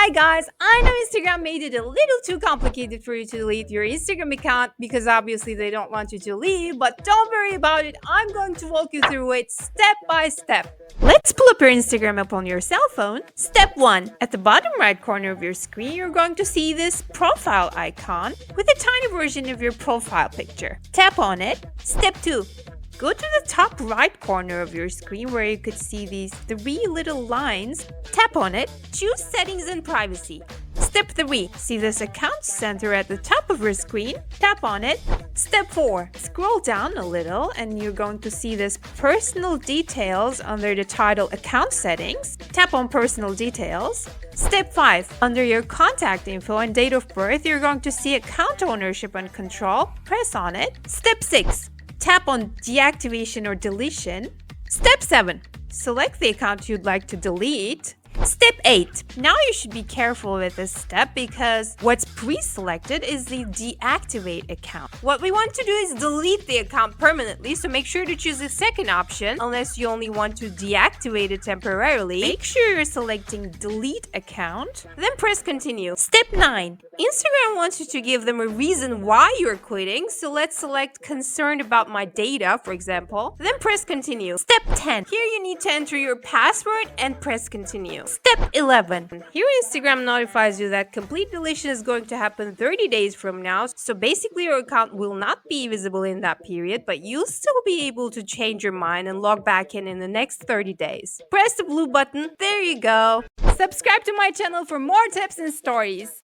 Hi guys, I know Instagram made it a little too complicated for you to delete your Instagram account because obviously they don't want you to leave, but don't worry about it. I'm going to walk you through it step by step. Let's pull up your Instagram app on your cell phone. Step 1. At the bottom right corner of your screen, you're going to see this profile icon with a tiny version of your profile picture. Tap on it. Step 2. Go to the top right corner of your screen where you could see these 3 little lines. Tap on it. Choose Settings and Privacy. Step 3. See this account center at the top of your screen. Tap on it. Step 4. Scroll down a little and you're going to see this Personal Details under the title Account Settings. Tap on Personal Details. Step 5. Under your contact info and date of birth, you're going to see Account Ownership and Control. Press on it. Step 6. Tap on Deactivation or Deletion. Step 7. Select the account you'd like to delete. Step 8. Now you should be careful with this step because what's pre-selected is the deactivate account. What we want to do is delete the account permanently, so make sure to choose the second option unless you only want to deactivate it temporarily. Make sure you're selecting delete account, then press continue. Step 9. Instagram wants you to give them a reason why you're quitting, so let's select concerned about my data, for example, then press continue. Step 10. Here you need to enter your password and press continue. Step 11. Here Instagram notifies you that complete deletion is going to happen 30 days from now, so basically your account will not be visible in that period, but you'll still be able to change your mind and log back in the next 30 days. Press the blue button. There you go. Subscribe to my channel for more tips and stories.